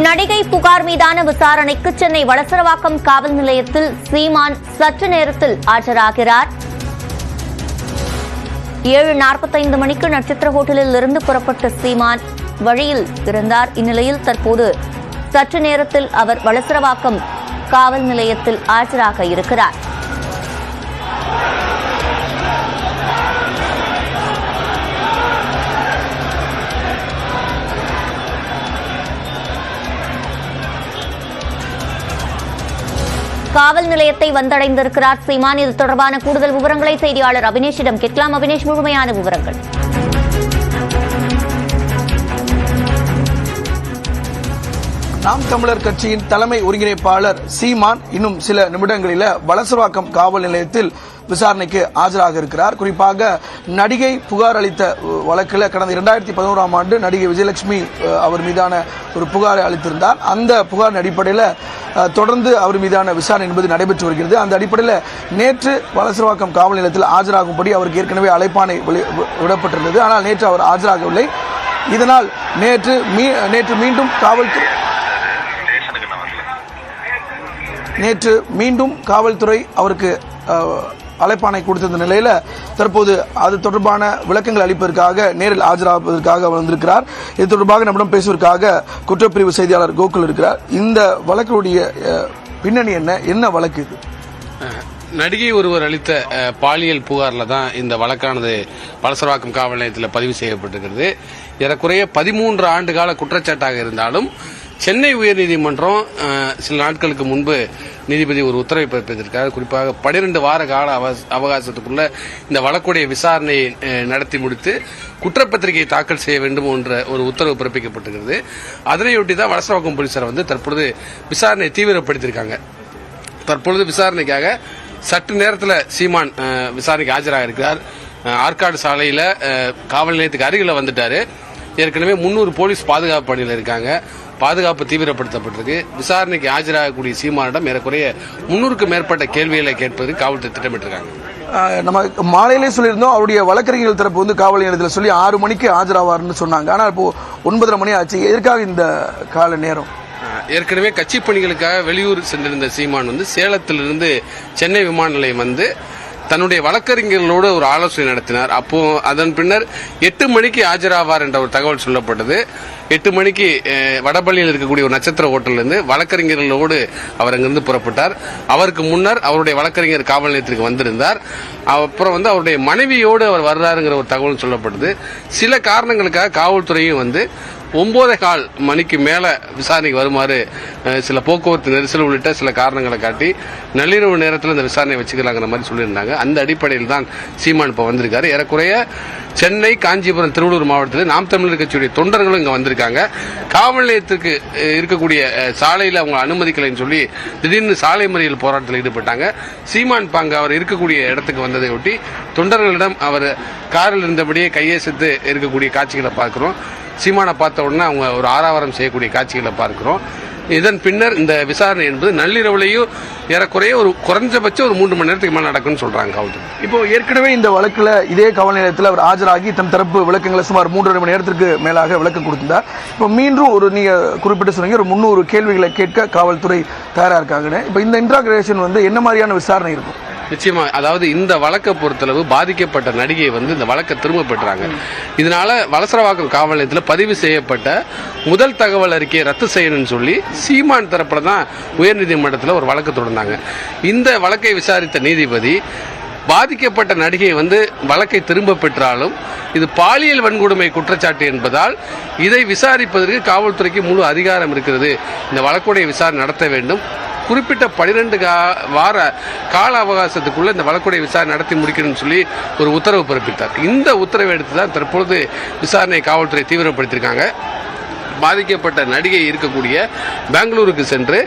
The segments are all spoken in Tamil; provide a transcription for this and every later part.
நடிகை புகார் மீதான விசாரணைக்கு சென்னை வளசரவாக்கம் காவல் நிலையத்தில் சீமான் சற்று நேரத்தில் ஆஜராகிறார். 7:45 மணிக்கு நட்சத்திர ஹோட்டலில் இருந்து புறப்பட்ட சீமான் வழியில் இருந்தார். இந்நிலையில் தற்போது சற்று நேரத்தில் அவர் வளசரவாக்கம் காவல் நிலையத்தில் ஆஜராக இருக்கிறார். காவல் நிலையத்தை வந்தடைந்திருக்கிறார் சீமான். இது தொடர்பான கூடுதல் விவரங்களை செய்தியாளர் அபினேஷிடம் கேட்கலாம். அபினேஷ், முழுமையான விவரங்கள். நாம் தமிழர் கட்சியின் தலைமை ஒருங்கிணைப்பாளர் சீமான் இன்னும் சில நிமிடங்களில் வளசரவாக்கம் காவல் நிலையத்தில் விசாரணைக்கு ஆஜராக இருக்கிறார். குறிப்பாக நடிகை புகார் அளித்த வழக்கில் கடந்த 2011ஆம் ஆண்டு நடிகை விஜயலட்சுமி அவர் மீதான ஒரு புகாரை அளித்திருந்தார். அந்த புகாரின் அடிப்படையில் தொடர்ந்து அவர் மீதான விசாரணை என்பது நடைபெற்று வருகிறது. அந்த அடிப்படையில் நேற்று வளசரவாக்கம் காவல் நிலையத்தில் ஆஜராகும்படி அவருக்கு ஏற்கனவே அழைப்பாணை விடப்பட்டிருந்தது. ஆனால் நேற்று அவர் ஆஜராகவில்லை. இதனால் நேற்று மீண்டும் காவல்துறை அவருக்கு அழைப்பாணை கொடுத்திருந்த நிலையில் தற்போது அது தொடர்பான விளக்கங்கள் அளிப்பதற்காக நேரில் ஆஜராவதற்காக வந்திருக்கிறார். இது தொடர்பாக நம்மிடம் பேசுவதற்காக குற்றப்பிரிவு செய்தியாளர் கோகுல் இருக்கிறார். இந்த வழக்குடைய பின்னணி என்ன வழக்கு இது? நடிகை ஒருவர் அளித்த பாலியல் புகாரில் தான் இந்த வழக்கானது வளசரவாக்கம் காவல் நிலையத்தில் பதிவு செய்யப்பட்டிருக்கிறது. ஏறக்குறைய 13 ஆண்டு கால குற்றச்சாட்டாக இருந்தாலும் சென்னை உயர்நீதிமன்றம் சில நாட்களுக்கு முன்பு நீதிபதி ஒரு உத்தரவை பிறப்பித்திருக்கார். குறிப்பாக 12 வார கால அவகாசத்துக்குள்ள இந்த வழக்குடைய விசாரணையை நடத்தி முடித்து குற்றப்பத்திரிகையை தாக்கல் செய்ய வேண்டும் என்ற ஒரு உத்தரவு பிறப்பிக்கப்பட்டிருக்கிறது. அதனையொட்டி தான் வளசரவாக்கம் போலீசார் தற்பொழுது விசாரணையை தீவிரப்படுத்தியிருக்காங்க. தற்பொழுது விசாரணைக்காக சற்று நேரத்தில் சீமான் விசாரணைக்கு ஆஜராக இருக்கிறார். ஆற்காடு சாலையில் காவல் நிலையத்துக்கு அருகில் வந்துட்டாரு. ஏற்கனவே 300 போலீஸ் பாதுகாப்பு பணியில் இருக்காங்க. பாதுகாப்பு தீவிரப்படுத்தப்பட்டிருக்கு. விசாரணைக்கு ஆஜராகக்கூடிய சீமானிடம் ஏறக்குறைய 300க்கும் மேற்பட்ட கேள்விகளை கேட்பதற்கு காவல்துறை திட்டமிட்டிருக்காங்க. நம்ம மாலையிலே சொல்லியிருந்தோம், அவருடைய வழக்கறிஞர்கள் தரப்பு காவல் நிலையத்தில் சொல்லி 6 மணிக்கு ஆஜராவார்னு சொன்னாங்க. ஆனால் இப்போ 9:30 மணி ஆச்சு. எதற்காக இந்த கால நேரம்? ஏற்கனவே கட்சி பணிகளுக்காக வெளியூர் சென்றிருந்த சீமான் சேலத்திலிருந்து சென்னை விமான நிலையம் தன்னுடைய வழக்கறிஞர்களோடு ஒரு ஆலோசனை நடத்தினார். அப்போ அதன் பின்னர் 8 மணிக்கு ஆஜராவார் என்ற ஒரு தகவல் சொல்லப்பட்டது. 8 மணிக்கு வடபள்ளியில் இருக்கக்கூடிய ஒரு நட்சத்திர ஹோட்டலிருந்து வழக்கறிஞர்களோடு அவர் அங்கிருந்து புறப்பட்டார். அவருக்கு முன்னர் அவருடைய வழக்கறிஞர் காவல் நிலையத்திற்கு வந்திருந்தார். அப்புறம் அவருடைய மனைவியோடு அவர் வர்றாருங்கிற ஒரு தகவல் சொல்லப்பட்டது. சில காரணங்களுக்காக காவல்துறையும் 9:15 மணிக்கு மேல விசாரணைக்கு வருமாறு சில போக்குவரத்து நெரிசல் உள்ளிட்ட சில காரணங்களை காட்டி நள்ளிரவு நேரத்தில் இந்த விசாரணை வச்சுக்கலாங்கிற மாதிரி சொல்லியிருந்தாங்க. அந்த அடிப்படையில் தான் சீமான் இப்போ வந்திருக்காரு. ஏறக்குறைய சென்னை, காஞ்சிபுரம், திருவள்ளூர் மாவட்டத்தில் நாம் தமிழர் கட்சியுடைய தொண்டர்களும் இங்கே வந்திருக்காங்க. காவல் நிலையத்துக்கு இருக்கக்கூடிய சாலையில் அவங்க அனுமதிக்கலைன்னு சொல்லி திடீர்னு சாலை மறியல் போராட்டத்தில் ஈடுபட்டாங்க. சீமான் பாங்க அவர் இருக்கக்கூடிய இடத்துக்கு வந்ததை ஒட்டி தொண்டர்களிடம் அவர் காரில் இருந்தபடியே கையேசித்து இருக்கக்கூடிய காட்சிகளை பார்க்கிறோம். சீமானை பார்த்த உடனே அவங்க ஒரு ஆரவாரம் செய்யக்கூடிய காட்சிகளை பார்க்கிறோம். இதன் பின்னர் இந்த விசாரணை என்பது நள்ளிரவுலையும் ஏறக்குறைய ஒரு குறைஞ்சபட்சம் ஒரு 3 மணி நேரத்துக்கு மேலே நடக்கும்னு சொல்றாங்க காவல்துறை. இப்போ ஏற்கனவே இந்த வழக்கில் இதே காவல் நிலையத்தில் அவர் ஆஜராகி தன் தரப்பு விளக்கங்களை சுமார் 3.5 மணி நேரத்திற்கு மேலாக விளக்கம் கொடுத்திருந்தார். இப்போ மீண்டும் நீங்க குறிப்பிட்டு சொன்னீங்க, ஒரு 300 கேள்விகளை கேட்க காவல்துறை தயாரா இருக்காங்கன்னு. இப்போ இந்த இன்ட்ராகரேஷன் என்ன மாதிரியான விசாரணை இருக்கும்? நிச்சயமா, அதாவது இந்த வழக்கை பொறுத்தளவு பாதிக்கப்பட்ட நடிகை இந்த வழக்கை திரும்ப பெற்றாங்க. இதனால வளசரவாக்கம் காவல் நிலையத்தில் பதிவு செய்யப்பட்ட முதல் தகவல் அறிக்கையை ரத்து செய்யணும்னு சொல்லி சீமான் தரப்புல தான் உயர்நீதிமன்றத்தில் ஒரு வழக்கு தொடர்ந்தாங்க. இந்த வழக்கை விசாரித்த நீதிபதி பாதிக்கப்பட்ட நடிகை வழக்கை திரும்ப பெற்றாலும் இது பாலியல் வன்கொடுமை குற்றச்சாட்டு என்பதால் இதை விசாரிப்பதற்கு காவல்துறைக்கு முழு அதிகாரம் இருக்கிறது. இந்த வழக்குடைய விசாரணை நடத்த வேண்டும். குறிப்பிட்ட 12 வார கால அவகாசத்துக்குள்ள இந்த வழக்குடைய விசாரணை நடத்தி முடிக்கணும்னு சொல்லி ஒரு உத்தரவு பிறப்பித்தார். இந்த உத்தரவை எடுத்து தான் தற்பொழுது விசாரணையை காவல்துறை தீவிரப்படுத்தியிருக்காங்க. பாதிக்கப்பட்ட நடிகை இருக்கக்கூடிய பெங்களூருக்கு சென்று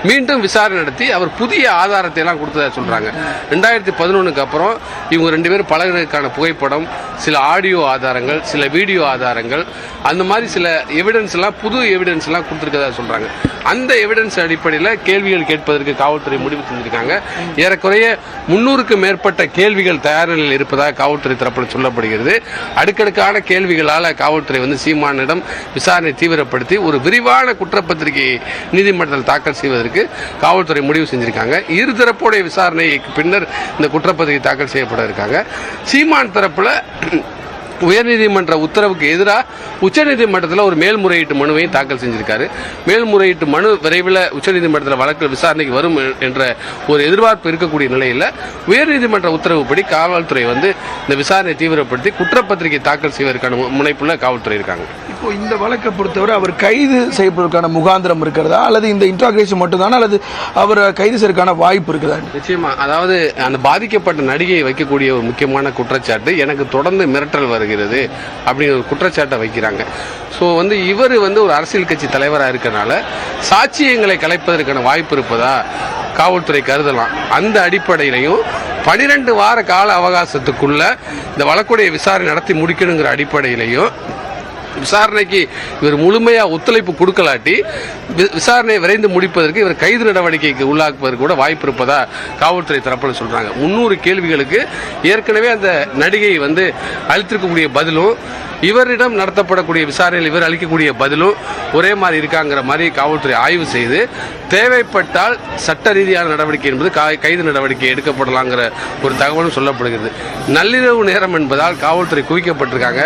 மீண்டும் விசாரணை நடத்தி அவர் புதிய ஆதாரத்தை எல்லாம் கொடுத்ததா சொல்றாங்க. 2011க்கு அப்புறம் இவங்க 2 பேரும் பழகுறதுக்கான புகைப்படம், சில ஆடியோ ஆதாரங்கள், சில வீடியோ ஆதாரங்கள், அந்த மாதிரி சில எவிடன்ஸ் எல்லாம், புது எவிடன்ஸ் எல்லாம் கொடுத்திருக்கதா சொல்றாங்க. அந்த எவிடன்ஸ் அடிப்படையில் கேள்விகள் கேட்பதற்கு காவல்துறை முடிவு செஞ்சிருக்காங்க. ஏறக்குறைய 300க்கும் மேற்பட்ட கேள்விகள் தயார் நிலையில் இருப்பதாக காவல்துறை தரப்பில் சொல்லப்படுகிறது. அடுக்கடுக்கான கேள்விகளால் காவல்துறை சீமானிடம் விசாரணை தீவிர தீவிரப்படுத்தி ஒரு விரிவான குற்றப்பத்திரிகையை நீதிமன்றத்தில் தாக்கல் செய்வதற்கு காவல்துறை முடிவு செஞ்சிருக்காங்க. இருதரப்புடைய விசாரணைக்கு பின்னர் இந்த குற்றப்பத்திரிகை தாக்கல் செய்யப்பட இருக்காங்க. சீமான் தரப்புல உயர்நீதிமன்ற உத்தரவுக்கு எதிராக உச்சநீதிமன்றத்தில் ஒரு மேல்முறையீட்டு மனுவையும் தாக்கல் செஞ்சிருக்காரு. மேல்முறையீட்டு மனு விரைவில் உச்சநீதிமன்றத்தில் வழக்கு விசாரணைக்கு வரும் என்ற ஒரு எதிர்பார்ப்பு இருக்கக்கூடிய நிலையில் உயர்நீதிமன்ற உத்தரவுப்படி காவல்துறை இந்த விசாரணையை தீவிரப்படுத்தி குற்றப்பத்திரிகை தாக்கல் செய்வதற்கான முனைப்புள்ள காவல்துறை இருக்காங்க. இப்போ இந்த வழக்கை பொறுத்தவரை அவர் கைது செய்யப்படுவதற்கான முகாந்திரம் இருக்கிறதா அல்லது இந்த இன்ட்ராகேஷன் மட்டும்தானா அல்லது அவர் கைது செய்வதற்கான வாய்ப்பு இருக்குதா? நிச்சயமா, அதாவது அந்த பாதிக்கப்பட்ட நடிகையை வைக்கக்கூடிய ஒரு முக்கியமான குற்றச்சாட்டு எனக்கு தொடர்ந்து மிரட்டல் வருகிறது அப்படிங்கிற ஒரு குற்றச்சாட்டை வைக்கிறாங்க. ஸோ இவர் ஒரு அரசியல் கட்சி தலைவராக இருக்கனால சாட்சியங்களை கலைப்பதற்கான வாய்ப்பு இருப்பதா காவல்துறை கருதலாம். அந்த அடிப்படையிலையும் 12 வார கால அவகாசத்துக்குள்ள இந்த வழக்குடைய விசாரணை நடத்தி முடிக்கணுங்கிற அடிப்படையிலையும் விசாரணைக்கு இவர் முழுமையா ஒத்துழைப்பு கொடுக்கலாட்டி விசாரணையை விரைந்து முடிப்பதற்கு இவர் கைது நடவடிக்கைக்கு உள்ளாக்குவதற்கு கூட வாய்ப்பு இருப்பதா காவல்துறை தரப்புல சொல்றாங்க. 300 கேள்விகளுக்கு ஏற்கனவே அந்த நடிகை அளித்திருக்கக்கூடிய பதிலும் இவரிடம் நடத்தப்படக்கூடிய விசாரணையில் இவர் அளிக்கக்கூடிய பதிலும் ஒரே மாதிரி இருக்காங்கிற மாதிரி காவல்துறை ஆய்வு செய்து தேவைப்பட்டால் சட்ட ரீதியான நடவடிக்கை என்பது கைது நடவடிக்கை எடுக்கப்படலாங்கிற ஒரு தகவலும் சொல்லப்படுகிறது. நள்ளிரவு நேரம் என்பதால் காவல்துறை குவிக்கப்பட்டிருக்காங்க.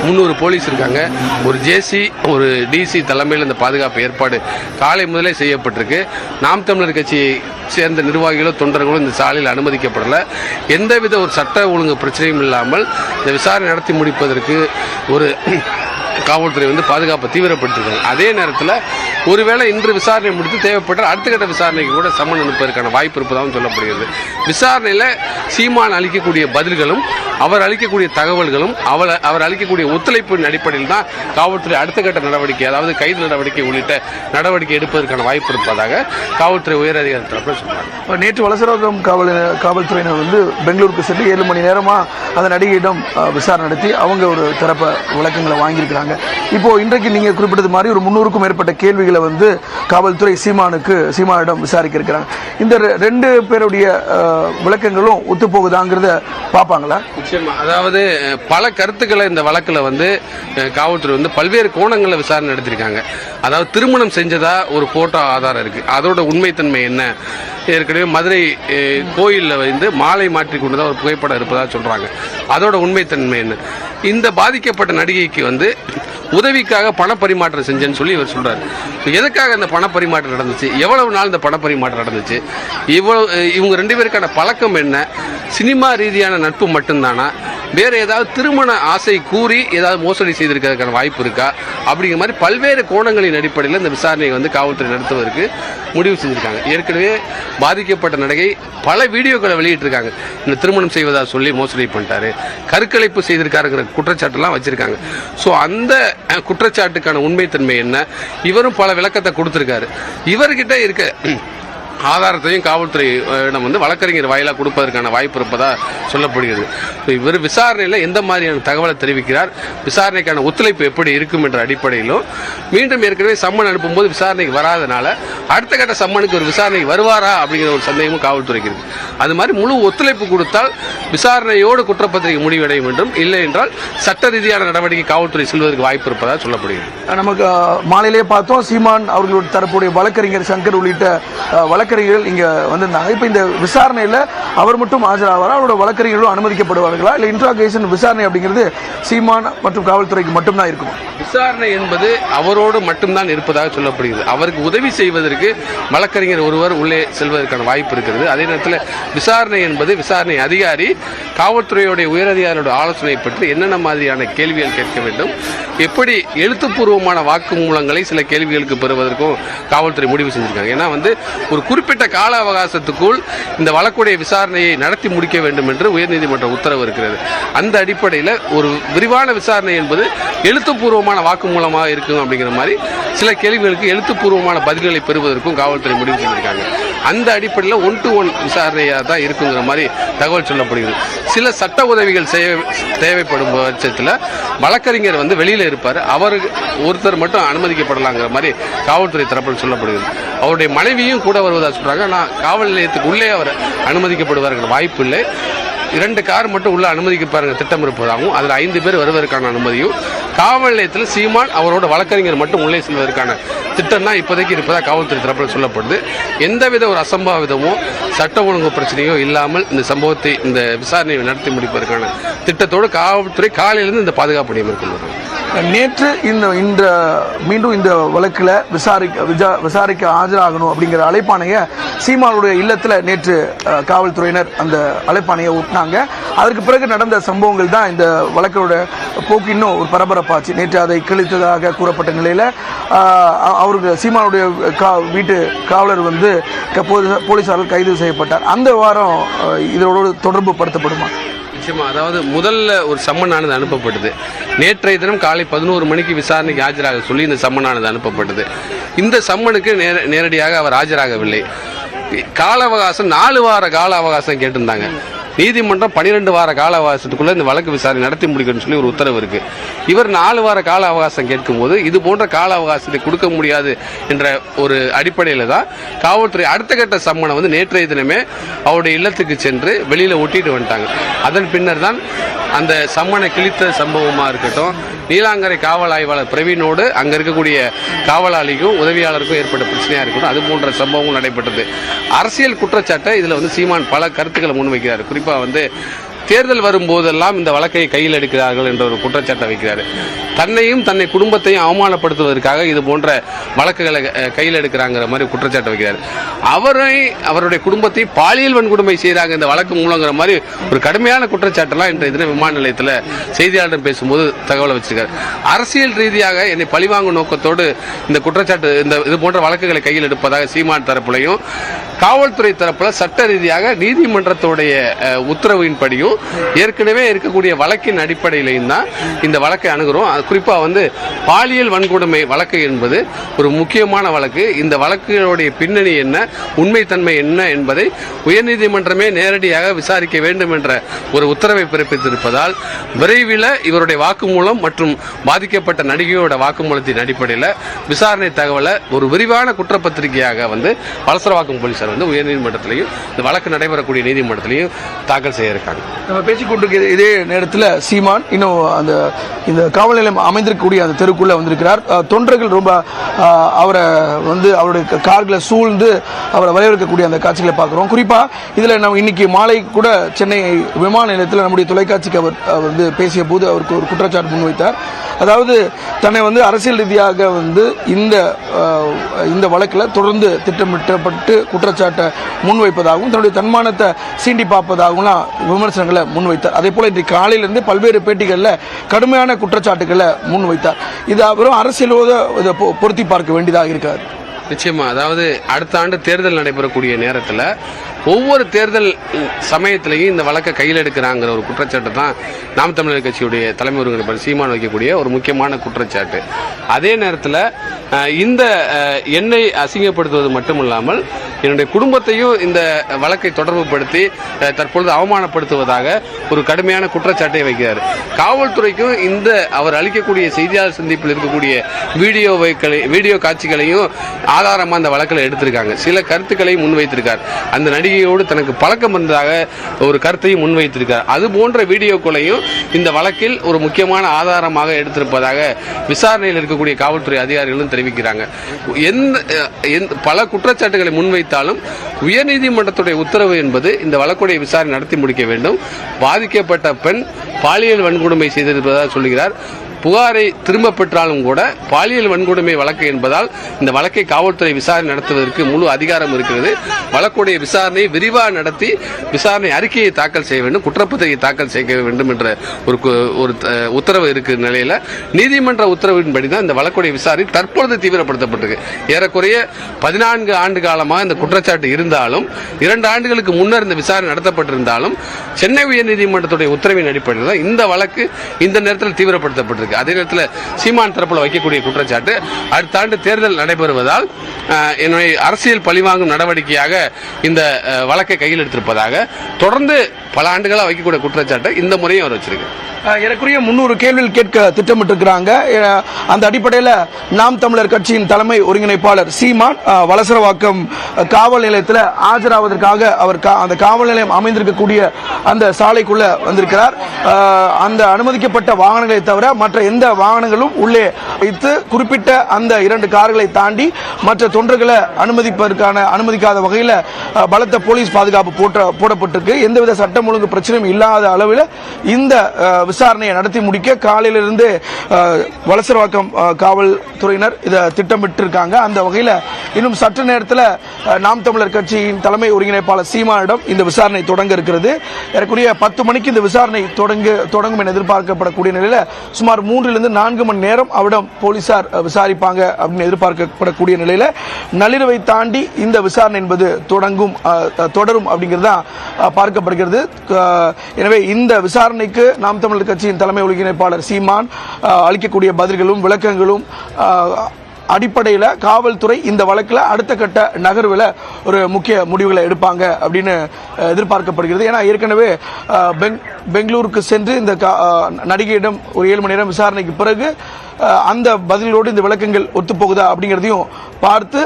300 போலீஸ் இருக்காங்க. ஒரு ஜேசி ஒரு டிசி தலைமையில் இந்த பாதுகாப்பு ஏற்பாடு காலை முதலே செய்யப்பட்டிருக்கு. நாம் தமிழர் கட்சியை சேர்ந்த நிர்வாகிகளோ தொண்டர்களோ இந்த சாலையில் அனுமதிக்கப்படல. எந்தவித ஒரு சட்ட ஒழுங்கு பிரச்சனையும் இல்லாமல் இந்த விசாரணை நடத்தி முடிப்பதற்கு ஒரு காவல்துறை பாதுகாப்பை தீவிரப்படுத்திருக்காங்க. அதே நேரத்தில் ஒருவேளை இன்று விசாரணை முடித்து தேவைப்பட்டால் அடுத்த கட்ட விசாரணைக்கு கூட சம்மன் அனுப்பதற்கான வாய்ப்பு இருப்பதாகவும் சொல்லப்படுகிறது. விசாரணையில் சீமான் அளிக்கக்கூடிய பதில்களும் அவர் அளிக்கக்கூடிய தகவல்களும் அவர் அளிக்கக்கூடிய ஒத்துழைப்பின் அடிப்படையில் தான் காவல்துறை அடுத்த கட்ட நடவடிக்கை, அதாவது கைது நடவடிக்கை உள்ளிட்ட நடவடிக்கை எடுப்பதற்கான வாய்ப்பு இருப்பதாக காவல்துறை உயர் அதிகாரி தரப்பில் சொல்றாங்க. நேற்று வலசரவாக்கம் காவல்துறையினர் பெங்களூருக்கு சென்று 7 மணி நேரமா அந்த நடிகையிடம் விசாரணை நடத்தி அவங்க ஒரு தரப்ப விளக்கங்களை வாங்கியிருக்கிறாங்க. இப்போ இன்றைக்கு நீங்க குறிப்பிட்டது மாதிரி ஒரு 300க்கும் மேற்பட்ட கேள்விகளை காவல்துறை சீமானிடம் விசாரிக்க இருக்கிறாங்க. இந்த 2 பேருடைய விளக்கங்களும் ஒத்து போகுதாங்கிறத பாப்பாங்களா? நிச்சயமா, அதாவது பல கருத்துக்களை இந்த வழக்குல காவல்துறை பல்வேறு கோணங்களில் விசாரணை நடத்திருக்காங்க. அதாவது திருமணம் செஞ்சதா ஒரு போட்டோ ஆதாரம் இருக்கு, அதோட உண்மைத்தன்மை என்ன? ஏற்கனவே மதுரை கோயிலில் மாலை மாற்றி கொண்டுதான் ஒரு புகைப்படம் இருப்பதா சொல்றாங்க, அதோட உண்மைத்தன்மை என்ன? இந்த பாதிக்கப்பட்ட நடிகைக்கு உதவிக்காக பணப்பரிமாற்றம் செஞ்சேன்னு சொல்லி இவர் சொல்றாரு. எதுக்காக இந்த பணப்பரிமாற்றம் நடந்துச்சு? எவ்வளவு நாள் இந்த பணப்பரிமாற்றம் நடந்துச்சு? இவங்க 2 பேருக்கான பழக்கம் என்ன? சினிமா ரீதியான நட்பு மட்டும்தானா? வேற ஏதாவது திருமண ஆசை கூறி ஏதாவது மோசடி செய்திருக்கிறதுக்கான வாய்ப்பு இருக்கா? அப்படிங்கிற மாதிரி பல்வேறு கோணங்களின் அடிப்படையில் இந்த விசாரணையை காவல்துறை நடத்துவதற்கு முடிவு செஞ்சிருக்காங்க. ஏற்கனவே பாதிக்கப்பட்ட நடிகை பல வீடியோக்களை வெளியிட்டிருக்காங்க. இந்த திருமணம் செய்வதா சொல்லி மோசடி பண்ணிட்டாரு, கருக்கலைப்பு செய்திருக்காருங்கிற குற்றச்சாட்டுலாம் வச்சிருக்காங்க. ஸோ அந்த குற்றச்சாட்டுக்கான உண்மைத்தன்மை என்ன? இவரும் பல விளக்கத்தை கொடுத்திருக்காரு. இவர்கிட்ட இருக்க ஆதாரத்தையும் காவல்துறையிடம் வழக்கறிஞர் வாயிலாக கொடுப்பதற்கான வாய்ப்பு இருப்பதா சொல்லப்படுகிறது. இவர் விசாரணையில் எந்த மாதிரியான தகவலை தெரிவிக்கிறார், விசாரணைக்கான ஒத்துழைப்பு எப்படி இருக்கும் என்ற அடிப்படையிலும் மீண்டும் ஏற்கனவே சம்மன் அனுப்பும்போது விசாரணைக்கு வராதனால அடுத்த கட்ட சம்மனுக்கு ஒரு விசாரணைக்கு வருவாரா அப்படிங்கிற ஒரு சந்தேகமும் காவல்துறைக்கு இருக்கு. அது மாதிரி முழு ஒத்துழைப்பு கொடுத்தால் விசாரணையோடு குற்றப்பத்திரிகை முடிவடையும் என்றும், இல்லை என்றால் சட்ட ரீதியான நடவடிக்கை காவல்துறை செல்வதற்கு வாய்ப்பு இருப்பதாக சொல்லப்படுகிறது. நமக்கு மாலையிலேயே பார்த்தோம், சீமான் அவர்களுடைய தரப்புடைய வழக்கறிஞர் சங்கர் உள்ளிட்ட வழக்கறிஞர்கள் இங்க வந்திருந்தாங்க. இப்ப இந்த விசாரணையில அவர் மட்டும் ஆஜராவாரா, அவரோட வழக்கறிஞர்களும் அனுமதிக்கப்படுவார்களா, இல்ல இன்ட்ராகேஷன் விசாரணை அப்படிங்கிறது சீமான் மற்றும் காவல்துறைக்கு மட்டும்தான் இருக்கும்? விசாரணை என்பது அவரோடு மட்டும்தான் இருப்பதாக சொல்லப்படுகிறது. அவருக்கு உதவி செய்வதற்கு வழக்கறிஞர் ஒருவர் உள்ளே செல்வதற்கான வாய்ப்பு இருக்கிறது. அதே நேரத்தில் விசாரணை என்பது விசாரணை அதிகாரி காவல்துறையுடைய உயரதிகாரியோட ஆலோசனை பற்றி என்னென்ன மாதிரியான கேள்விகள் கேட்க வேண்டும், எப்படி எழுத்துப்பூர்வமான வாக்குமூலங்களை சில கேள்விகளுக்கு பெறுவதற்கும் காவல்துறை முடிவு செஞ்சிருக்காங்க. ஏன்னா ஒரு குறிப்பிட்ட கால அவகாசத்துக்குள் இந்த வழக்குடைய விசாரணையை நடத்தி முடிக்க வேண்டும் என்று உயர்நீதிமன்ற உத்தரவு இருக்கிறது. அந்த அடிப்படையில் ஒரு விரிவான விசாரணை என்பது எழுத்துப்பூர்வமான வாக்குமூலமாக இருக்கும் அப்படிங்கிற மாதிரி சில கேள்விகளுக்கு எழுத்துப்பூர்வமான பதில்களை பெறுவதற்கும் காவல்துறை முடிவு செஞ்சிருக்காங்க. அந்த அடிப்படையில் 1-to-1 விசாரணையாக தான் இருக்குங்கிற மாதிரி தகவல் சொல்லப்படுகிறது. சில சட்ட உதவிகள் தேவைப்படும் பட்சத்தில் வழக்கறிஞர் வெளியில் இருப்பார், அவர் ஒருத்தர் மட்டும் அனுமதிக்கப்படலாங்கிற மாதிரி காவல்துறை தரப்பில் சொல்லப்படுகிறது. அவருடைய மனைவியும் கூட வருவதாக சொல்றாங்க. ஆனால் காவல் நிலையத்துக்கு உள்ளே அவர் அனுமதிக்கப்படுவார்கள் வாய்ப்பு இல்லை. 2 கார் மட்டும் உள்ள அனுமதிக்கு பாருங்க திட்டம் இருப்பதாகவும் அதில் 5 பேர் வருவதற்கான அனுமதியும் காவல் நிலையத்தில் சீமான் அவரோட வழக்கறிஞர் மட்டும் உள்ளே செல்வதற்கான திட்டம் தான் இப்போதைக்கு இருப்பதாக காவல்துறை தரப்பில் சொல்லப்படுது. எந்தவித ஒரு அசம்பாவிதமோ சட்ட ஒழுங்கு பிரச்சனையோ இல்லாமல் இந்த சம்பவத்தை இந்த விசாரணையை நடத்தி முடிப்பதற்கான திட்டத்தோடு காவல்துறை காலையிலிருந்து இந்த பாதுகாப்பு பணியை மேற்கொள்வாங்க. நேற்று மீண்டும் இந்த வழக்கில் விசாரிக்க ஆஜராகணும் அப்படிங்கிற அழைப்பாணையை சீமானுடைய இல்லத்தில் நேற்று காவல்துறையினர் அந்த அழைப்பாணையை ஊட்டினாங்க. அதற்கு பிறகு நடந்த சம்பவங்கள் தான் இந்த வழக்கோட போக்கு இன்னும் ஒரு பரபரப்பாச்சு. நேற்று அதை கிழித்ததாக கூறப்பட்ட நிலையில் அவருக்கு சீமானுடைய வீட்டு காவலர் போலீசாரால் கைது செய்யப்பட்டார். அந்த வாரம் இதோடு தொடர்பு படுத்தப்படுமா? நிச்சயமா. அதாவது முதல்ல ஒரு சம்மனானது அனுப்பப்பட்டது. நேற்றைய தினம் காலை 11 மணிக்கு விசாரணைக்கு ஆஜராக சொல்லி இந்த சம்மனானது அனுப்பப்பட்டது. இந்த சம்மனுக்கு நேரடியாக அவர் ஆஜராகவில்லை. கால அவகாசம் 4 வார கால அவகாசம் கேட்டிருந்தாங்க. நீதிமன்றம் 12 வார கால அவகாசத்துக்குள்ள இந்த வழக்கு விசாரணை நடத்தி முடிக்கணும்னு சொல்லி ஒரு உத்தரவு இருக்கு. இவர் 4 வார கால அவகாசம் கேட்கும் போது இது போன்ற கால அவகாசத்தை கொடுக்க முடியாது என்ற ஒரு அடிப்படையில் தான் காவல்துறை அடுத்த கட்ட சம்மனை நேற்றைய தினமே அவருடைய இல்லத்துக்கு சென்று வெளியில ஒட்டிட்டு வந்துட்டாங்க. அதன் பின்னர் தான் அந்த சம்மனை கிழித்த சம்பவமா இருக்கட்டும், நீலாங்கரை காவல் ஆய்வாளர் பிரவீனோடு அங்க இருக்கக்கூடிய காவலாளிக்கும் உதவியாளருக்கும் ஏற்பட்ட பிரச்சனையா இருக்கட்டும், அது போன்ற சம்பவங்கள் நடைபெற்றது. அரசியல் குற்றச்சாட்டை இதுல சீமான் பல கருத்துக்களை முன்வைக்கிறார். குறிப்பா தேர்தல் வரும்போதெல்லாம் இந்த வழக்கை கையில் எடுக்கிறார்கள் என்ற ஒரு குற்றச்சாட்டை வைக்கிறார். தன்னையும் தன்னை குடும்பத்தையும் அவமானப்படுத்துவதற்காக இது போன்ற வழக்குகளை கையில் எடுக்கிறாங்கிற மாதிரி குற்றச்சாட்டை வைக்கிறார். அவருடைய குடும்பத்தை பாலியல் வன்கொடுமை செய்கிறாங்க இந்த வழக்கு மூலங்கிற மாதிரி ஒரு கடுமையான குற்றச்சாட்டெல்லாம் இன்றைய தினம் விமான நிலையத்தில் செய்தியாளர்களிடம் பேசும்போது தகவலை வச்சிருக்காரு. அரசியல் ரீதியாக என்னை பழிவாங்கும் நோக்கத்தோடு இந்த குற்றச்சாட்டு இது போன்ற வழக்குகளை கையில் எடுப்பதாக சீமான் தரப்புலையும், காவல்துறை தரப்புல சட்ட ரீதியாக நீதிமன்றத்துடைய உத்தரவின்படியும் ஏற்கனவே இருக்கக்கூடிய வழக்கின் அடிப்படையிலையும் தான் இந்த வழக்கை அணுகிறோம். குறிப்பா பாலியல் வன்கொடுமை வழக்கு என்பது ஒரு முக்கியமான வழக்கு. இந்த வழக்குகளுடைய பின்னணி என்ன, உண்மைத்தன்மை என்ன என்பதை உயர்நீதிமன்றமே நேரடியாக விசாரிக்க வேண்டும் என்ற ஒரு உத்தரவை பிறப்பித்திருப்பதால் விரைவில் இவருடைய வாக்குமூலம் மற்றும் பாதிக்கப்பட்ட நடிகையோட வாக்குமூலத்தின் அடிப்படையில் விசாரணை தகவலை ஒரு விரிவான குற்றப்பத்திரிகையாக வலசரவாக்கம் போலீசார் உயர்நீதிமன்றத்திலையும் இந்த வழக்கு நடைபெறக்கூடிய நீதிமன்றத்திலையும் தாக்கல் செய்ய இருக்காங்க. நம்ம பேசிக்கொண்டிருக்கிற இதே நேரத்தில் சீமான் இன்னும் இந்த காவல் நிலையம் அமைந்திருக்கக்கூடிய அந்த தெருக்குள்ள வந்திருக்கிறார். தொண்டர்கள் ரொம்ப அவரை அவருடைய கார்களை சூழ்ந்து அவரை வரவேற்கக்கூடிய அந்த காட்சிகளை பார்க்கிறோம். குறிப்பா இதுல நம்ம இன்னைக்கு மாலை கூட சென்னை விமான நிலையத்தில் நம்முடைய தொலைக்காட்சிக்கு அவர் பேசிய போது அவருக்கு ஒரு குற்றச்சாட்டு முன்வைத்தார். அதாவது தன்னை அரசியல் ரீதியாக இந்த வழக்கில் தொடர்ந்து திட்டமிட்டப்பட்டு குற்றச்சாட்டை முன்வைப்பதாகவும் தன்னுடைய தன்மானத்தை சீண்டி பார்ப்பதாகவும் விமர்சனங்களை முன்வைத்தார். அதே போல இன்றைக்கு காலையிலிருந்து பல்வேறு பேட்டிகளில் கடுமையான குற்றச்சாட்டுகளை முன்வைத்தார். இது அவரும் அரசியலோடு பொருத்தி பார்க்க வேண்டியதாக இருக்காது. நிச்சயமா. அதாவது அடுத்த ஆண்டு தேர்தல் நடைபெறக்கூடிய நேரத்தில் ஒவ்வொரு தேர்தல் சமயத்திலையும் இந்த வழக்கை கையில் எடுக்கிறாங்கிற ஒரு குற்றச்சாட்டு தான் நாம் தமிழர் கட்சியுடைய தலைமை ஒருங்கிணைப்பாளர் சீமான் வைக்கக்கூடிய ஒரு முக்கியமான குற்றச்சாட்டு. அதே நேரத்தில் இந்த எண்ணை அசிங்கப்படுத்துவது மட்டுமில்லாமல் என்னுடைய குடும்பத்தையும் இந்த வழக்கை தொடர்புபடுத்தி தற்பொழுது அவமானப்படுத்துவதாக ஒரு கடுமையான குற்றச்சாட்டை வைக்கிறார். காவல்துறைக்கும் அவர் அளிக்கக்கூடிய செய்தியாளர் சந்திப்பில் இருக்கக்கூடிய வீடியோ காட்சிகளையும் ஆதாரமாக அந்த வழக்கில் எடுத்திருக்காங்க. சில கருத்துக்களையும் முன்வைத்திருக்கார். அந்த நடிகையோடு தனக்கு பழக்கம் இருந்ததாக ஒரு கருத்தையும் முன்வைத்திருக்கார். அது போன்ற வீடியோக்களையும் இந்த வழக்கில் ஒரு முக்கியமான ஆதாரமாக எடுத்திருப்பதாக விசாரணையில் இருக்கக்கூடிய காவல்துறை அதிகாரிகளும் தெரிவிக்கிறாங்க. பல குற்றச்சாட்டுகளை முன்வைத்தாலும் உயர்நீதிமன்றத்துடைய உத்தரவு என்பது இந்த வழக்குடைய விசாரணை நடத்தி முடிக்க வேண்டும். பாதிக்கப்பட்ட பெண் பாலியல் வன்கொடுமை செய்திருப்பதாக சொல்கிறார். புகாரை திரும்ப பெற்றாலும் கூட பாலியல் வன்கொடுமை வழக்கு என்பதால் இந்த வழக்கை காவல்துறை விசாரணை நடத்துவதற்கு முழு அதிகாரம் இருக்கிறது. வழக்குடைய விசாரணையை விரிவாக நடத்தி விசாரணை அறிக்கையை தாக்கல் செய்ய வேண்டும், குற்றப்பத்திரிகை தாக்கல் செய்ய வேண்டும் என்ற ஒரு உத்தரவு இருக்கிற நிலையில நீதிமன்ற உத்தரவின்படி தான் இந்த வழக்குடைய விசாரணை தற்பொழுது தீவிரப்படுத்தப்பட்டிருக்கு. ஏறக்குறைய 14 ஆண்டு காலமாக இந்த குற்றச்சாட்டு இருந்தாலும் 2 ஆண்டுகளுக்கு முன்னர் இந்த விசாரணை நடத்தப்பட்டிருந்தாலும் சென்னை உயர்நீதிமன்றத்துடைய உத்தரவின் அடிப்படையில் தான் இந்த வழக்கு இந்த நேரத்தில் தீவிரப்படுத்தப்பட்டிருக்கு. அதே நேரத்தில் சீமான் தரப்பில் வைக்கக்கூடிய குற்றச்சாட்டு அடுத்த ஆண்டு தேர்தல் நடைபெறுவதால் என்னுடைய அரசியல் பழிவாங்கும் நடவடிக்கையாக இந்த வழக்கை கையில் எடுத்திருப்பதாக தொடர்ந்து பல ஆண்டுகளாக வைக்கக்கூடிய குற்றச்சாட்டை இந்த முறையும் அவர் வச்சிருக்கு. ஏறக்குறைய 300 கேள்விகள் கேட்க திட்டமிட்டிருக்கிறாங்க. அந்த அடிப்படையில் நாம் தமிழர் கட்சியின் தலைமை ஒருங்கிணைப்பாளர் சீமான் வலசரவாக்கம் காவல் நிலையத்தில் ஆஜராவதற்காக அவர் அந்த காவல் நிலையம் அமைந்திருக்கக்கூடிய அந்த சாலைக்குள்ள வந்திருக்கிறார். அந்த அனுமதிக்கப்பட்ட வாகனங்களை தவிர மற்ற எந்த வாகனங்களும் உள்ளே வைத்து குறிப்பிட்ட அந்த 2 கார்களை தாண்டி மற்ற தொண்டர்களை அனுமதிக்காத வகையில் பலத்த போலீஸ் பாதுகாப்பு போடப்பட்டிருக்கு. எந்தவித சட்டம் ஒழுங்கு பிரச்சனையும் இல்லாத அளவில் இந்த விசாரணையை நடத்தி முடிக்க காலையிலிருந்து வலசரவாக்கம் காவல்துறையினர் இதை திட்டமிட்டிருக்காங்க. அந்த வகையில் இன்னும் சற்று நேரத்தில் நாம் தமிழர் கட்சியின் தலைமை ஒருங்கிணைப்பாளர் சீமானிடம் இந்த விசாரணை தொடங்க இருக்கிறது. ஏறக்குறைய 10 மணிக்கு இந்த விசாரணை தொடங்கும் என எதிர்பார்க்கப்படக்கூடிய நிலையில் சுமார் 3-4 மணி நேரம் அவரிடம் போலீசார் விசாரிப்பாங்க அப்படின்னு எதிர்பார்க்கப்படக்கூடிய நிலையில் நள்ளிரவை தாண்டி இந்த விசாரணை என்பது தொடரும் அப்படிங்கிறது தான் பார்க்கப்படுகிறது. எனவே இந்த விசாரணைக்கு நாம் தமிழர் கட்சியின் தலைமை ஒருங்கிணைப்பாளர் சீமான் அளிக்கக்கூடிய பதில்களும் விளக்கங்களும் அடிப்படையில் காவல்துறை இந்த வழக்கில் அடுத்த கட்ட நகர்வில் ஒரு முக்கிய முடிவுகளை எடுப்பாங்க அப்படின்னு எதிர்பார்க்கப்படுகிறது. ஏன்னா ஏற்கனவே பெங்களூருக்கு சென்று இந்த நடிகையிடம் ஒரு 7 மணி நேரம் விசாரணைக்கு பிறகு அந்த பதிலோடு இந்த விளக்கங்கள் ஒத்துப்போகுதா அப்படிங்கிறதையும் பார்த்து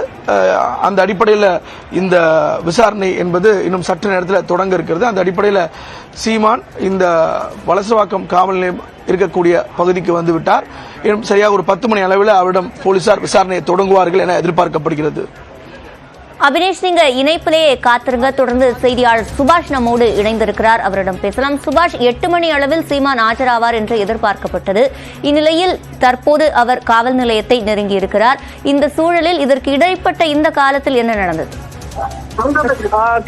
அந்த அடிப்படையில் இந்த விசாரணை என்பது இன்னும் சற்று நேரத்தில் தொடங்க இருக்கிறது. அந்த அடிப்படையில் சீமான் இந்த வலசரவாக்கம் காவல் நிலையம் இருக்கக்கூடிய பகுதிக்கு வந்து விட்டார். சரியாக ஒரு 10 மணி அளவில் அவரிடம் போலீசார் விசாரணையை தொடங்குவார்கள் என எதிர்பார்க்கப்படுகிறது. அபினேஷ், நீங்க இணைப்பிலேயே காத்திருங்க. தொடர்ந்து செய்தியாளர் சுபாஷ் நம்மோடு இணைந்திருக்கிறார், அவரிடம் பேசலாம். சுபாஷ், 8 மணி அளவில் சீமான் ஆஜராவார் என்று எதிர்பார்க்கப்பட்டது. இந்நிலையில் தற்போது அவர் காவல் நிலையத்தை நெருங்கியிருக்கிறார். இந்த சூழலில் இதற்கு இடைப்பட்ட இந்த காலத்தில் என்ன நடந்தது?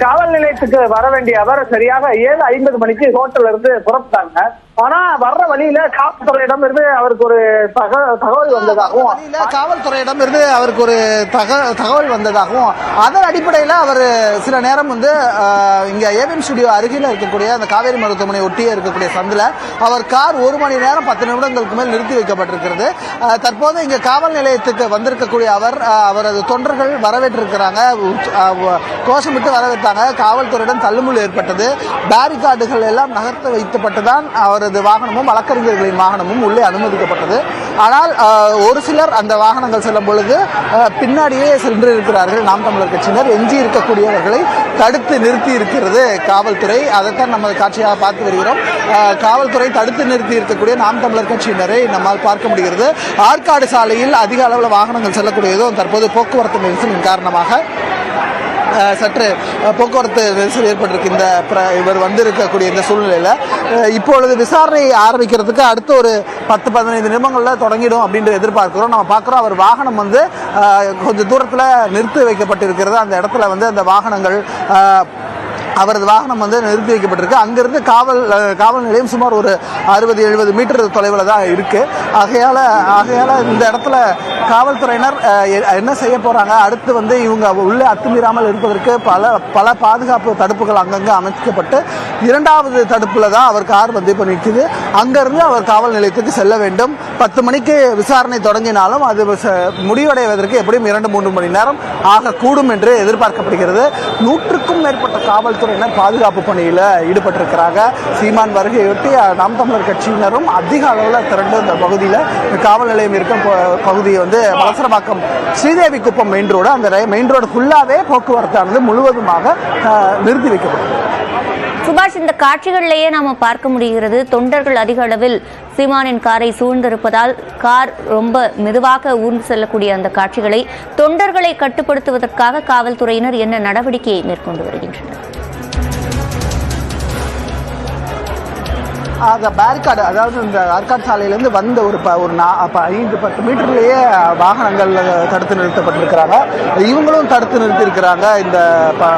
காவல் நிலையத்துக்கு வர வேண்டிய அவர் சரியாக 7:50 மணிக்கு ஹோட்டல்ல இருந்து புறப்பட்டாங்க. ஆனா வர்ற வழியில காவல்துறையிடம் இருந்து அவருக்கு ஒரு தகவல் வந்ததாகவும் அதன் அடிப்படையில் அவர் சில நேரம் வந்து இங்க ஏவிஎம் ஸ்டுடியோ அருகில் இருக்கக்கூடிய அந்த காவேரி மருத்துவமனை ஒட்டியே இருக்கக்கூடிய சந்தில அவர் கார் 1 மணி நேரம் 10 நிமிடங்களுக்கு மேல் நிறுத்தி வைக்கப்பட்டிருக்கிறது. தற்போது இங்க காவல் நிலையத்துக்கு வந்திருக்கக்கூடிய அவரது தொண்டர்கள் வரவேற்றிருக்கிறாங்க, கோஷமிட்டு வரவேற்றாங்க. காவல்துறையிடம் தள்ளுமுள் ஏற்பட்டது. பேரிகார்டுகள் எல்லாம் நகர்த்த வைக்கப்பட்டுதான் அவரது வாகனமும் வழக்கறிஞர்களின் வாகனமும் உள்ளே அனுமதிக்கப்பட்டது. ஆனால் ஒரு சிலர் அந்த வாகனங்கள் செல்லும் பொழுது பின்னாடியே சென்றிருக்கிறார்கள். நாம் தமிழர் கட்சியினர் எஞ்சி இருக்கக்கூடியவர்களை தடுத்து நிறுத்தி இருக்கிறது காவல்துறை. அதைத்தான் நம்ம காட்சியாக பார்த்து வருகிறோம். காவல்துறை தடுத்து நிறுத்தி இருக்கக்கூடிய நாம் தமிழர் கட்சியினரை நம்மால் பார்க்க முடிகிறது. ஆற்காடு சாலையில் அதிக அளவில் வாகனங்கள் செல்லக்கூடியதும் தற்போது போக்குவரத்து நெரிசலின் காரணமாக சற்று போக்குவரத்து நெரிசல் ஏற்பட்டிருக்கு. இவர் வந்திருக்கக்கூடிய இந்த சூழ்நிலையில் இப்பொழுது விசாரணை ஆரம்பிக்கிறதுக்கு அடுத்த ஒரு 10-15 நிமிடங்களில் தொடங்கிடும் அப்படின்னு எதிர்பார்க்கிறோம். நம்ம பார்க்குறோம் அவர் வாகனம் வந்து கொஞ்சம் தூரத்தில் நிறுத்தி வைக்கப்பட்டிருக்கிறது. அந்த இடத்துல வந்து அந்த வாகனங்கள் அவரது வாகனம் வந்து நிறுத்தி வைக்கப்பட்டிருக்கு. அங்கிருந்து காவல் நிலையம் சுமார் ஒரு 60-70 மீட்டர் தொலைவில் தான் இருக்கு. ஆகையால இந்த இடத்துல காவல்துறையினர் என்ன செய்ய போறாங்க, அடுத்து வந்து இவங்க உள்ளே அத்துமீறாமல் இருப்பதற்கு பல பாதுகாப்பு தடுப்புகள் அங்கங்கே அமைக்கப்பட்டு 2வது தடுப்புல தான் அவர் கார் வந்து இப்போ நிற்குது. அங்கிருந்து அவர் காவல் நிலையத்துக்கு செல்ல வேண்டும். 10 மணிக்கு விசாரணை தொடங்கினாலும் அது முடிவடைவதற்கு எப்படியும் 2-3 மணி நேரம் ஆகக்கூடும் என்று எதிர்பார்க்கப்படுகிறது. 100க்கும் மேற்பட்ட காவல்துறையினர் பாதுகாப்பு பணியில் ஈடுபட்டிருக்கிறாங்க. சீமான் வருகையொட்டி நாம் தமிழர் கட்சியினரும் அதிக அளவில் திரண்டு இந்த பகுதியில் காவல் நிலையம் இருக்கும் பகுதியை வந்து வலசரவாக்கம் ஸ்ரீதேவி குப்பம் மெயின் ரோடு, அந்த மெயின் ரோடு ஃபுல்லாவே போக்குவரத்தானது முழுவதுமாக நிறுத்தி வைக்கப்படும். சுபாஷ், இந்த காட்சிகளிலேயே நாம பார்க்க முடிகிறது, தொண்டர்கள் அதிக அளவில் சீமானின் காரை சூழ்ந்திருப்பதால் கார் ரொம்ப மெதுவாக ஊர்ந்து செல்லக்கூடிய அந்த காட்சிகளை தொண்டர்களை கட்டுப்படுத்துவதற்காக காவல்துறையினர் என்ன நடவடிக்கையை மேற்கொண்டு வருகின்றனர்? பேரிகார்டு, அதாவது இந்த ஆற்காடு சாலையிலேருந்து வந்த ஒரு 5-10 மீட்டர்லேயே வாகனங்கள் தடுத்து நிறுத்தப்பட்டிருக்கிறாங்க. இவங்களும் தடுத்து நிறுத்தியிருக்கிறாங்க.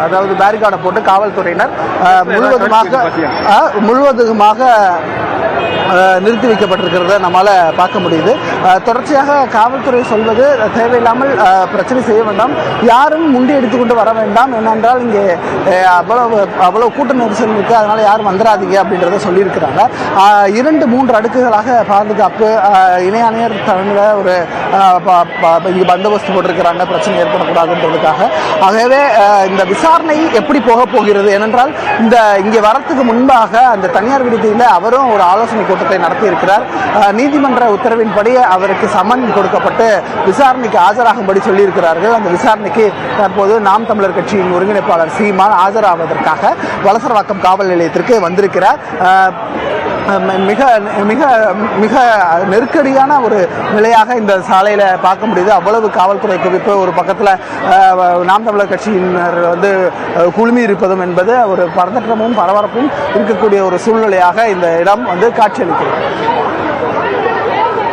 அதாவது பேரிகார்டை போட்டு காவல்துறையினர் முழுவதுமாக நிறுத்தி வைக்கப்பட்டிருக்கிறத நம்மளால பார்க்க முடியுது. தொடர்ச்சியாக காவல்துறை சொல்வது தேவையில்லாமல் பிரச்சனை செய்ய வேண்டாம், யாரும் முண்டி எடுத்துக்கொண்டு வர வேண்டாம், என்னென்றால் இங்கே அவ்வளவு கூட்ட நெரிசல் இருக்கு, அதனால யாரும் வந்துடாதீங்க அப்படின்றத சொல்லியிருக்கிறாங்க. 2-3 அடுக்குகளாக பாதுகாப்பு, இணையாணையர் தலைமையில் ஒரு இங்கே பந்தோபஸ்து போட்டிருக்கிறாங்க, பிரச்சனை ஏற்படக்கூடாதுன்றதுக்காக. ஆகவே இந்த விசாரணை எப்படி போக போகிறது, ஏனென்றால் இங்கே வரத்துக்கு முன்பாக அந்த தனியார் விடுதியில் அவரும் ஒரு ஆலோசனை ஆலோசனை கூட்டத்தை நடத்தியிருக்கிறார். நீதிமன்ற உத்தரவின்படி அவருக்கு சம்மன் கொடுக்கப்பட்டு விசாரணைக்கு ஆஜராகும்படி சொல்லியிருக்கிறார்கள். அந்த விசாரணைக்கு தற்போது நாம் தமிழர் கட்சியின் ஒருங்கிணைப்பாளர் சீமான் ஆஜராவதற்காக வலசரவாக்கம் காவல் நிலையத்திற்கு வந்திருக்கிறார். மிக மிக மிக நெருக்கடியான ஒரு நிலையாக இந்த சாலையில் பார்க்க முடியுது. அவ்வளவு காவல்துறை குவிப்பு, ஒரு பக்கத்தில் நாம் தமிழர் கட்சியினர் குழுமி இருப்பதும் என்பது ஒரு பதற்றமும் பரபரப்பும் இருக்கக்கூடிய ஒரு சூழ்நிலையாக இந்த இடம் காட்சியளிக்கிறது.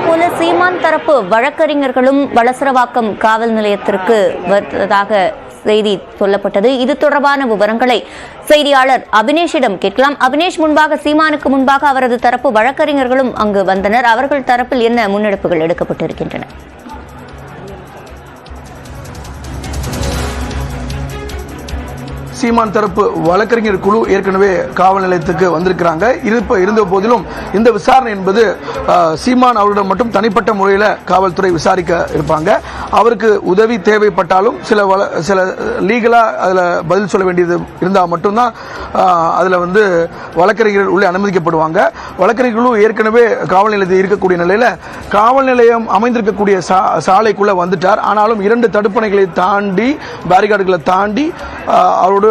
போல சீமான் தரப்பு வழக்கறிஞர்களும் வலசரவாக்கம் காவல் நிலையத்திற்கு வருவதாக செய்தி சொல்லப்பட்டது. இது தொடர்பான விவரங்களை செய்தியாளர் அபினேஷிடம் கேட்கலாம். அபினேஷ், முன்பாக சீமானுக்கு முன்பாக அவரது தரப்பு வழக்கறிஞர்களும் அங்கு வந்தனர். அவர்கள் தரப்பில் என்ன முன்னெடுப்புகள் எடுக்கப்பட்டிருக்கின்றன? சீமான் தரப்பு வழக்கறிஞர் குழு ஏற்கனவே காவல் நிலையத்துக்கு வந்திருக்கிறாங்க. இருந்த போதிலும் இந்த விசாரணை என்பது சீமான் அவரிடம் மட்டும் தனிப்பட்ட முறையில் காவல்துறை விசாரிக்க இருப்பாங்க. அவருக்கு உதவி தேவைப்பட்டாலும் சில லீகலா அதில் பதில் சொல்ல வேண்டியது இருந்தால் மட்டும்தான் அதில் வழக்கறிஞர்கள் உள்ளே அனுமதிக்கப்படுவாங்க. வழக்கறிஞர் குழு ஏற்கனவே காவல் நிலையத்தில் இருக்கக்கூடிய நிலையில் காவல் நிலையம் அமைந்திருக்கக்கூடிய சாலைக்குள்ள வந்துட்டார். ஆனாலும் 2 தடுப்பணைகளை தாண்டி, பேரிகார்டுகளை தாண்டி அவரோடு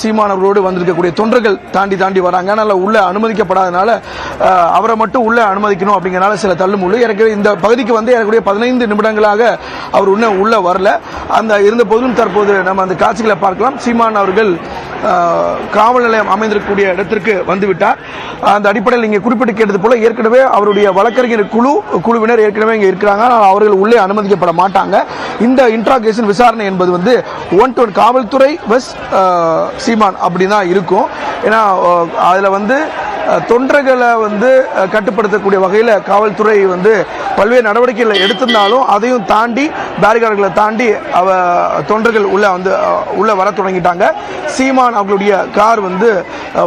சீமான் அவர்களோடு வந்திருக்கக்கூடிய தொண்டர்கள் தாண்டி வராங்க. அதனால உள்ள அனுமதிக்கப்படாதனால அவரை மட்டும் உள்ள அனுமதிக்கணும் அப்படிங்கறனால சில தள்ளுமுள்ளு. இந்த பகுதிக்கு ஏறக்கூடிய 15 நிமிடங்களாக அவர் உள்ள வரல. அந்த இருந்த போதிலும் தற்போது நம்ம அந்த காட்சிகளை பார்க்கலாம். சீமான் அவர்கள் காவல் நிலையம் அமைந்திருக்கக்கூடிய இடத்திற்கு வந்துவிட்டார். அந்த அடிப்படையில் இங்கே குறிப்பிட்டு கேட்டது போல ஏற்கனவே அவருடைய வழக்கறிஞர் குழுவினர் ஏற்கனவே இங்கே இருக்கிறாங்க. அவர்கள் உள்ளே அனுமதிக்கப்பட மாட்டாங்க. இந்த இன்ட்ராகேஷன் விசாரணை என்பது 1-1 காவல்துறை வெஸ் சீமான் அப்படிதான் இருக்கும். ஏன்னா அதுல தொண்டர்களை கட்டுப்படுத்தக்கூடிய வகையில் காவல்துறை பல்வேறு நடவடிக்கைகளை எடுத்திருந்தாலும் அதையும் தாண்டி பேரிகார்டுகளை தாண்டி தொண்டர்கள் உள்ள வர தொடங்கிட்டாங்க. சீமான் அவர்களுடைய கார்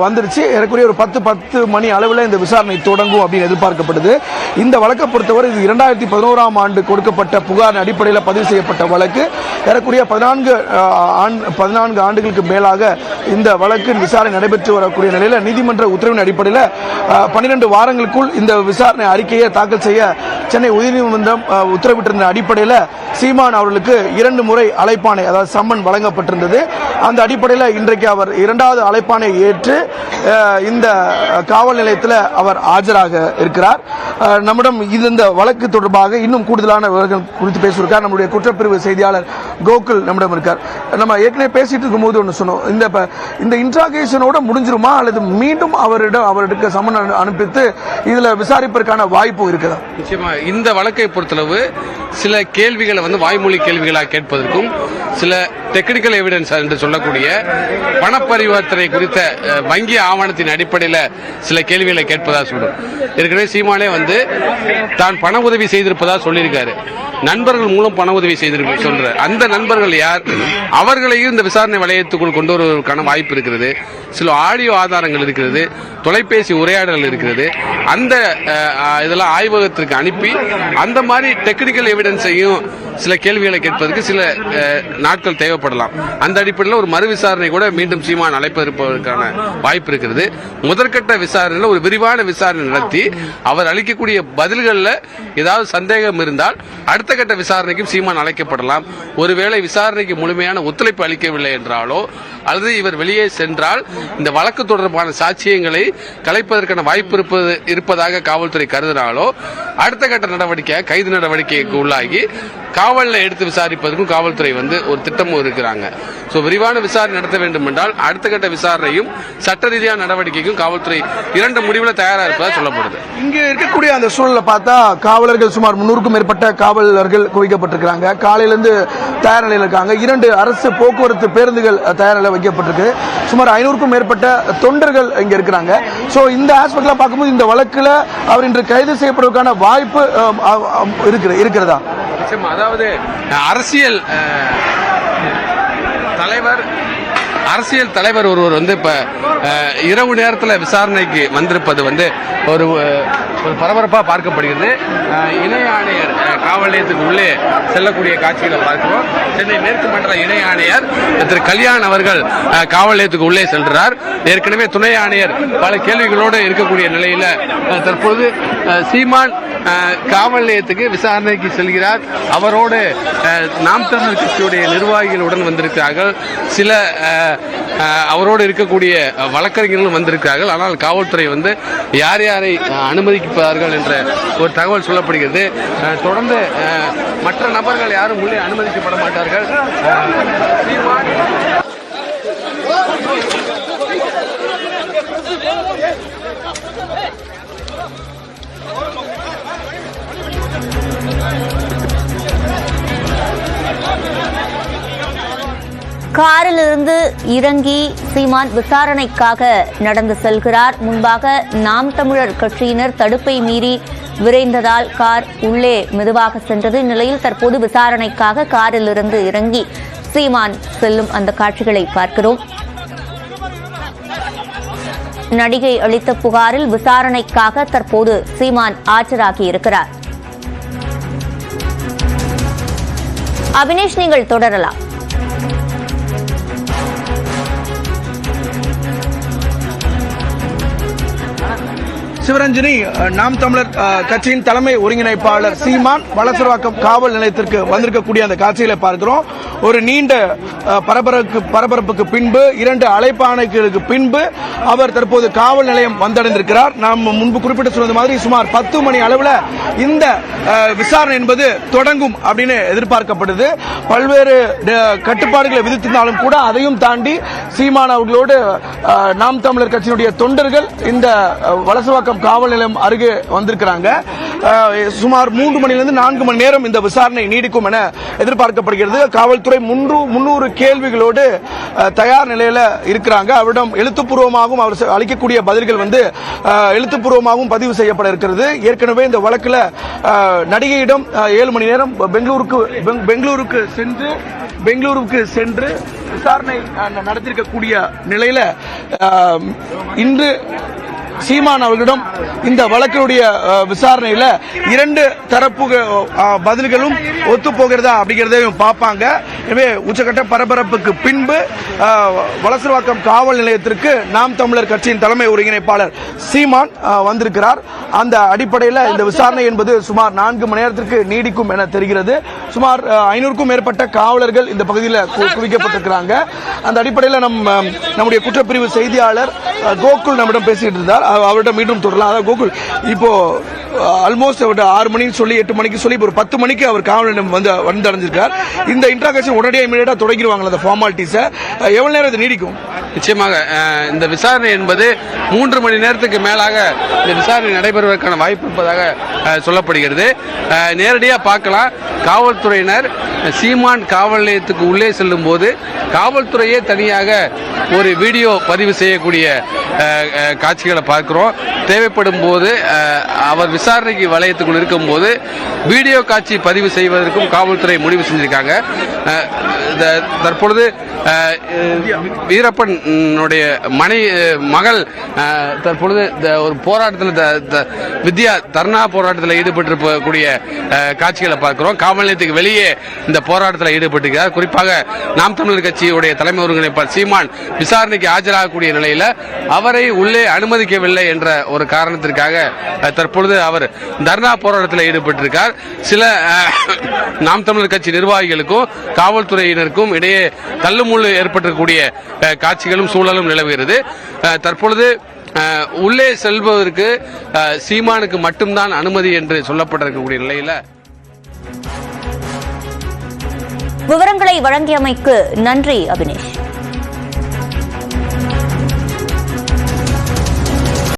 வந்துருச்சு. ஏறக்குறைய ஒரு 10 மணி அளவில் இந்த விசாரணை தொடங்கும் அப்படின்னு எதிர்பார்க்கப்படுது. இந்த வழக்கை பொறுத்தவரை இது 2011ஆம் ஆண்டு கொடுக்கப்பட்ட புகாரின் அடிப்படையில் பதிவு செய்யப்பட்ட வழக்கு. ஏறக்குறைய 14 ஆண்டுகளுக்கு மேலாக இந்த வழக்கின் விசாரணை நடைபெற்று வரக்கூடிய நிலையில் நீதிமன்ற உத்தரவின் அடிப்படையில் 12 வாரங்களுக்குள் இந்த விசாரணை அறிக்கையை தாக்கல் செய்ய சென்னை உயர்நீதிமன்றம் உத்தரவிட்டிருந்த அடிப்படையில் சீமான் அவர்களுக்கு 2 முறை அழைப்பாணை, அதாவது சம்மன் வழங்கப்பட்டிருந்தது. அந்த அடிப்படையில் இன்றைக்கு அவர் 2வது அழைப்பாணை ஏற்று இந்த காவல் நிலையத்தில் அவர் ஆஜராக இருக்கிறார். நம்மிடம் இந்த வழக்கு தொடர்பாக இன்னும் கூடுதலான விவரங்கள் குறித்து பேசியிருக்கார் நம்முடைய குற்றப்பிரிவு செய்தியாளர் கோகுல் நம்மிடம் இருக்கார். நம்ம ஏற்கனவே பேசிட்டு இருக்கும் போது ஒன்று சொன்னோம், இந்த இன்ட்ராகேஷனோட முடிஞ்சிருமா அல்லது மீண்டும் அவருக்கு சம்மன் அனுப்பித்து இதுல விசாரிப்பதற்கான வாய்ப்பு இருக்குதா? நிச்சயமா இந்த வழக்கை பொறுத்தளவு சில கேள்விகளை வாய்மொழி கேள்விகளாக கேட்பதற்கும் சில டெக்னிக்கல் எவிடன்ஸ் என்று சொல்லக்கூடிய பணப்பரிவர்த்தனை குறித்த வங்கி ஆவணத்தின் அடிப்படையில் சில கேள்விகளை கேட்பதா சொல்லும். ஏற்கனவே சீமானே தான் பண உதவி செய்திருப்பதா சொல்லியிருக்காரு. நண்பர்கள் மூலம் பண உதவி செய்திருக்க சொல்ற அந்த நண்பர்கள் யார், அவர்களையும் இந்த விசாரணை வளையத்துக்குள் கொண்டு வருவதற்கான வாய்ப்பு இருக்கிறது. சில ஆடியோ ஆதாரங்கள் இருக்கிறது, தொலைபேசி உரையாடல் இருக்கிறது. அந்த இதெல்லாம் ஆய்வகத்திற்கு அனுப்பி அந்த மாதிரி டெக்னிக்கல் எவிடன்ஸையும் சில கேள்விகளை கேட்பதற்கு சில நாட்கள் தேவைப்படலாம். அந்த அடிப்படையில் ஒரு மறு விசாரணை கூட மீண்டும் சீமான் அழைப்பதற்கான வாய்ப்பு இருக்கிறது. முதற்கட்ட விசாரணையில் ஒரு விரிவான விசாரணை நடத்தி அவர் அளிக்கக்கூடிய பதில்களில் ஏதாவது சந்தேகம் இருந்தால் அடுத்த கட்ட விசாரணைக்கும் சீமான் அழைக்கப்படலாம். ஒருவேளை விசாரணைக்கு முழுமையான ஒத்துழைப்பு அளிக்கவில்லை என்றாலோ அல்லது இவர் வெளியே சென்றால் இந்த வழக்கு தொடர்பான சாட்சியங்களை கலைப்பதற்கான வாய்ப்பு இருப்பதாக காவல்துறை கருதினாலோ அடுத்த கட்ட நடவடிக்கை கைது நடவடிக்கைக்கு உள்ளாகி காவலில் எடுத்து விசாரிப்பதற்கும் காவல்துறை ஒரு திட்டமும் இருக்கிறாங்க. விரிவான விசாரணை நடத்த வேண்டும் என்றால் அடுத்த கட்ட விசாரணையும் சட்ட ரீதியான நடவடிக்கைக்கும் காவல்துறை 2 முடிவில் தயாராக இருப்பதாக சொல்லப்படுது. இங்க இருக்கக்கூடிய அந்த சூழலை பார்த்தா காவலர்கள் சுமார் 300க்கும் மேற்பட்ட காவலர்கள் குவிக்கப்பட்டிருக்கிறாங்க. காலையிலிருந்து தயார் நிலையில் இருக்காங்க. 2 அரசு போக்குவரத்து பேருந்துகள் தயார் நிலையில் வைக்கப்பட்டிருக்கு. சுமார் 500க்கும் மேற்பட்ட தொண்டர்கள் இங்க இருக்கிறாங்க. இந்த ஆஸ்பெக்ட்ல பார்க்கும்போது இந்த வழக்குல அவர் இன்று கைது செய்யப்படுவதற்கான வாய்ப்பு இருக்கிறதா? அதாவது அரசியல் தலைவர் ஒருவர் இப்ப இரவு நேரத்தில் விசாரணைக்கு வந்திருப்பது வந்து ஒரு பரபரப்பாக பார்க்கப்படுகிறது. இணை ஆணையர் காவல் நிலையத்துக்கு உள்ளே செல்லக்கூடிய காட்சிகளை பார்க்கிறோம். சென்னை மேற்கு மண்டல இணை ஆணையர் திரு கல்யாண் அவர்கள் காவல் நிலையத்துக்கு உள்ளே செல்கிறார். ஏற்கனவே துணை ஆணையர் பல கேள்விகளோடு இருக்கக்கூடிய நிலையில தற்போது சீமான் காவல் நிலையத்துக்கு விசாரணைக்கு செல்கிறார். அவரோடு நாம் தமிழர் கட்சியுடைய நிர்வாகிகளுடன் வந்திருக்கிறார்கள். சில அவரோடு இருக்கக்கூடிய வழக்கறிஞர்களும் வந்திருக்கிறார்கள். ஆனால் காவல்துறை வந்து யார் யாரை அனுமதிப்பார்கள் என்ற ஒரு தகவல் சொல்லப்படுகிறது. தொடர்ந்து மற்ற நபர்கள் யாரும் உள்ளே அனுமதிக்கப்பட மாட்டார்கள். காரிலிருந்து இறங்கி சீமான் விசாரணைக்காக நடந்து செல்கிறார். முன்பாக நாம் தமிழர் கட்சியினர் தடுப்பை மீறி விரைந்ததால் கார் உள்ளே மெதுவாக சென்றது. இந்நிலையில் தற்போது விசாரணைக்காக காரிலிருந்து இறங்கி சீமான் செல்லும் அந்த காட்சிகளை பார்க்கிறோம். நடிகை அளித்த புகாரில் விசாரணைக்காக தற்போது சீமான் ஆஜராகியிருக்கிறார். அபினேஷ், நீங்கள் தொடரலாம். சிவரஞ்சனி, நாம் தமிழர் கட்சியின் தலைமை ஒருங்கிணைப்பாளர் சீமான் வலசரவாக்கம் காவல் நிலையத்திற்கு வந்திருக்கக்கூடிய அந்த காட்சிகளை பார்க்கிறோம். ஒரு நீண்ட பரபரப்புக்கு பின்பு 2 அழைப்பாணைகளுக்கு பின்பு அவர் தற்போது காவல் நிலையம் வந்தடைந்திருக்கிறார். நாம் முன்பு குறிப்பிட்டு சொன்னது மாதிரி சுமார் 10 மணி அளவில் இந்த விசாரணை என்பது தொடங்கும் அப்படின்னு எதிர்பார்க்கப்படுது. பல்வேறு கட்டுப்பாடுகளை விதித்திருந்தாலும் கூட அதையும் தாண்டி சீமான் அவர்களோடு நாம் தமிழர் கட்சியினுடைய தொண்டர்கள் இந்த வலசரவாக்கம் காவல் நிலையம் அருகே வந்திருக்கிறாங்க. சுமார் 3 மணிலிருந்து 4 மணி நேரம் இந்த விசாரணை நீடிக்கும் என எதிர்பார்க்கப்படுகிறது. காவல்துறை 300 கேள்விகளோடு தயார் நிலையில இருக்கிறாங்க. அவரிடம் எழுத்துப்பூர்வமாகவும் அவர் அளிக்கக்கூடிய பதில்கள் வந்து எழுத்துப்பூர்வமாகவும் பதிவு செய்யப்பட இருக்கிறது. ஏற்கனவே இந்த வழக்கில் நடிகையிடம் 7 மணி நேரம் பெங்களூருக்கு சென்று விசாரணை நடத்தியிருக்கக்கூடிய நிலையில இன்று சீமான் அவர்களிடம் இந்த வழக்கினுடைய விசாரணையில 2 தரப்பு பதில்களும் ஒத்து போகிறதா அப்படிங்கறதையும் பார்ப்பாங்க. எனவே உச்சகட்ட பரபரப்புக்கு பின்பு வலசரவாக்கம் காவல் நிலையத்திற்கு நாம் தமிழர் கட்சியின் தலைமை ஒருங்கிணைப்பாளர் சீமான் வந்திருக்கிறார். அந்த அடிப்படையில் இந்த விசாரணை என்பது சுமார் 4 மணி நேரத்திற்கு நீடிக்கும் என தெரிகிறது. சுமார் 500க்கும் மேற்பட்ட காவலர்கள் இந்த பகுதியில் குவிக்கப்பட்டிருக்கிறாங்க. அந்த அடிப்படையில் நம்முடைய குற்றப்பிரிவு செய்தியாளர் கோகுல் நம்மிடம் பேசிட்டு இருந்தார். அவரிடம் மீண்டும் தொடரலாம். அதாவது கோகுல், இப்போ ஆல்மோஸ்ட் 6 மணிக்கு சொல்லி 8 மணிக்கு சொல்லி ஒரு 10 மணிக்கு அவர் காவல் நிலையம் வந்து அடைஞ்சிருக்கார். இந்த இன்ட்ராகேஷன் உடனடியாக இமீடியட்டா தொடங்கிடுவாங்க அந்த ஃபார்மாலிட்டிஸை. எவ்வளவு நேரம் இது நீடிக்கும்? நிச்சயமாக இந்த விசாரணை என்பது 3 மணி நேரத்துக்கு மேலாக இந்த விசாரணை நடைபெறுவதற்கான வாய்ப்பு இருப்பதாக சொல்லப்படுகிறது. நேரடியாக பார்க்கலாம், காவல்துறையினர் சீமான் காவல் நிலையத்துக்கு உள்ளே செல்லும் போது காவல்துறையே தனியாக ஒரு வீடியோ பதிவு செய்யக்கூடிய காட்சிகளை பார்க்கிறோம். தேவைப்படும் போது அவர் விசாரணைக்கு வளையத்துக்குள் இருக்கும் போது வீடியோ காட்சி பதிவு செய்வதற்கும் காவல்துறை முடிவு செஞ்சிருக்காங்க. தற்பொழுது வீரப்பனுடைய மகள் தற்பொழுது ஒரு போராட்டத்தில் வித்யா தர்ணா போராட்டத்தில் ஈடுபட்டிருக்கக்கூடிய காட்சிகளை பார்க்கிறோம். காவல் நிலையத்துக்கு வெளியே இந்த போராட்டத்தில் ஈடுபட்டிருக்கிறார். குறிப்பாக நாம் தமிழர் கட்சியுடைய தலைமை ஒருங்கிணைப்பாளர் சீமான் விசாரணைக்கு ஆஜராகக்கூடிய நிலையில அவரை உள்ளே அனுமதிக்கவில்லை என்ற ஒரு காரணத்திற்காக தற்பொழுது அவர் தர்ணா போராட்டத்தில் ஈடுபட்டிருக்கார். சில நாம் தமிழர் கட்சி நிர்வாகிகளுக்கும் காவல்துறையினருக்கும் இடையே தள்ளுமுள்ளு ஏற்பட்டிருக்கக்கூடிய காட்சிகளும் சூழலும் நிலவுகிறது. தற்பொழுது உள்ளே செல்வதற்கு சீமானுக்கு மட்டும்தான் அனுமதி என்று சொல்லப்பட்டிருக்கக்கூடிய நிலையில விவரங்களை வழங்கியமைக்கு நன்றி அபினேஷ்.